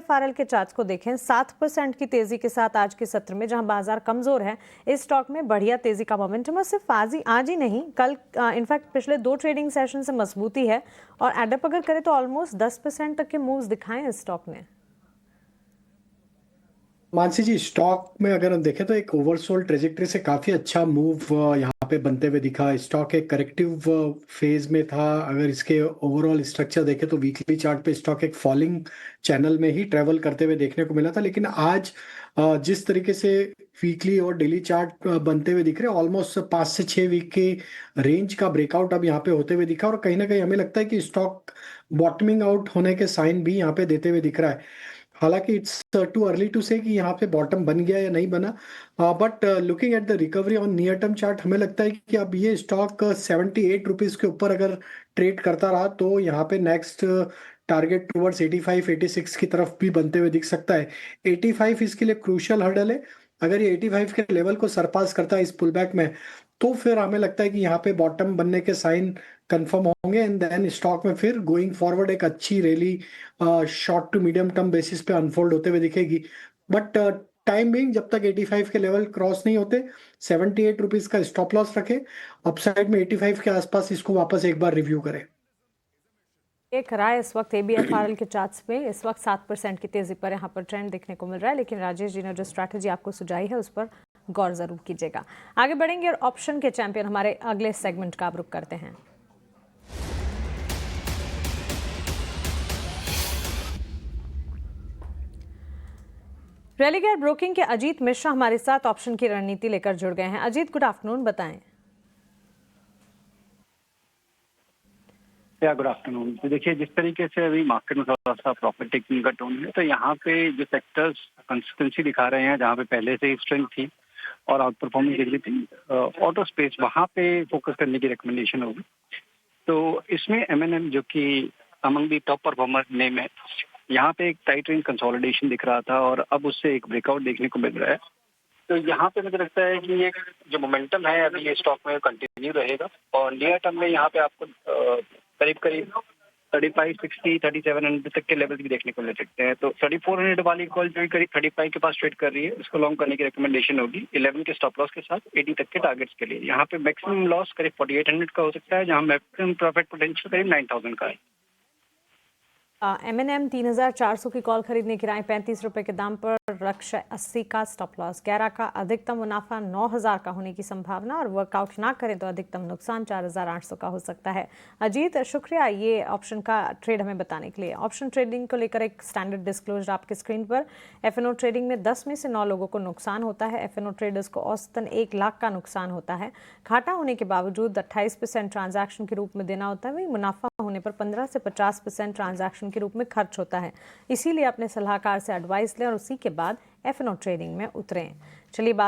ABFRL के charts को देखें, 7% की तेजी के साथ आज के सत्र में जहां बाजार कमजोर है, इस स्टॉक में बढ़िया तेजी का मोमेंटम और सिर्फ आज ही नहीं, कल इनफैक्ट पिछले 2 ट्रेडिंग सेशन से मजबूती है और एडअप अगर करें तो ऑलमोस्ट 10% तक के मूव्स दिखाए इस स्टॉक ने। मानसी जी, स्टॉक में अगर हम देखें तो एक ओवरसोल्ड ट्रेजेक्टरी से काफी अच्छा मूव यहाँ पे बनते हुए दिखा। स्टॉक एक करेक्टिव फेज में था। अगर इसके ओवरऑल स्ट्रक्चर देखें तो वीकली चार्ट पे स्टॉक एक फॉलिंग चैनल में ही ट्रेवल करते हुए देखने को मिला था, लेकिन आज जिस तरीके से वीकली और डेली चार्ट बनते हुए दिख रहे हैं, ऑलमोस्ट 5 से 6 वीक के रेंज का ब्रेकआउट अब यहाँ पे होते हुए दिखा और कहीं ना कहीं हमें लगता है कि स्टॉक बॉटमिंग आउट होने के साइन भी यहाँ पे देते हुए दिख रहा है। हालांकि इट्स टू अर्ली टू से कि यहाँ पे बॉटम बन गया या नहीं बना, but looking at the recovery on near term chart हमें लगता है कि अब ये स्टॉक 78 रुपीज के ऊपर अगर ट्रेड करता रहा तो यहाँ पे नेक्स्ट टारगेट टुवर्ड्स 85 86 की तरफ भी बनते हुए दिख सकता है। 85 इसके लिए क्रूशियल हर्डल है। अगर ये 85 के लेवल को सरपास करता है इस पुलबैक में, तो फिर हमें लगता है कि यहाँ पे बॉटम बनने के साइन कंफर्म होंगे एंड देन स्टॉक में फिर गोइंग फॉरवर्ड एक अच्छी rally short to medium term basis पे अनफोल्ड होते हुए दिखेगी। बट टाइम बिंग जब तक 85 के लेवल क्रॉस नहीं होते, 78 रुपीज का स्टॉप लॉस रखे, अपसाइड में 85 के आसपास इसको वापस एक बार रिव्यू करें। एक राय इस वक्त ABFRL के चार्ट्स पे इस वक्त 7% की तेजी पर यहाँ पर ट्रेंड देखने को मिल रहा है, लेकिन राजेश जी ने जो स्ट्रैटेजी आपको सुझाई है उस पर गौर जरूर कीजिएगा। आगे बढ़ेंगे और ऑप्शन के चैंपियन हमारे अगले सेगमेंट का रुख करते हैं। रेलिगेयर ब्रोकिंग के अजीत मिश्रा हमारे साथ ऑप्शन की रणनीति लेकर जुड़ गए हैं। अजीत, गुड आफ्टरनून, बताएं। Good afternoon. तो देखिए, जिस तरीके से अभी मार्केट में थोड़ा सा प्रॉफिट टेकिंग का टोन है, तो यहाँ पे जो सेक्टर्स कंसिस्टेंसी दिखा रहे हैं, जहाँ पे पहले से ही स्ट्रेंथ थी और आउट परफॉर्मेंस दिख रही थी, ऑटो स्पेस, वहाँ पे फोकस करने की रिकमेंडेशन होगी। तो इसमें M&M जो कि among the top performer name है, यहाँ पे एक टाइट रेंज कंसोलिडेशन दिख रहा था और अब उससे एक ब्रेकआउट देखने को मिल रहा है। तो यहाँ पे मुझे लगता है कि ये जो मोमेंटम है अभी ये स्टॉक में कंटिन्यू रहेगा और नियर टर्म में यहाँ पे आपको करीब करीब 3560 3700 तक के लेवल भी देखने को मिल सकते हैं। तो 3400 वाली कॉल जो करीब 35 के पास ट्रेड कर रही है, उसको लॉन्ग करने की रिकमेंडेशन होगी 11 के स्टॉप लॉस के साथ 80 तक के टारगेट्स के लिए। यहाँ पे मैक्सिमम लॉस करीब 4800 का हो सकता है, जहाँ मैक्सिमम प्रॉफिट पोटेंशियल करीब 9000 का है। M&M 3400 की कॉल खरीदने की राय, 35 रुपए के दाम पर, लक्ष्य 80 का, स्टॉप लॉस 11 का, अधिकतम मुनाफा 9000 का होने की संभावना और वर्कआउट ना करें तो अधिकतम नुकसान 4800 का हो सकता है। अजीत, शुक्रिया ये ऑप्शन का ट्रेड हमें बताने के लिए। ऑप्शन ट्रेडिंग को लेकर एक स्टैंडर्ड डिस्क्लोजर आपके स्क्रीन पर। F&O ट्रेडिंग में 10 में से 9 लोगों को नुकसान होता है। F&O ट्रेडर्स को औसतन 1 लाख का नुकसान होता है। घाटा होने के बावजूद 28% ट्रांजैक्शन के रूप में देना होता है, वही मुनाफा होने पर 15 से 50% ट्रांजैक्शन के रूप में खर्च होता है। इसीलिए अपने सलाहकार से एडवाइस लें और उसी के बाद F&O ट्रेडिंग में उतरें। चलिए बात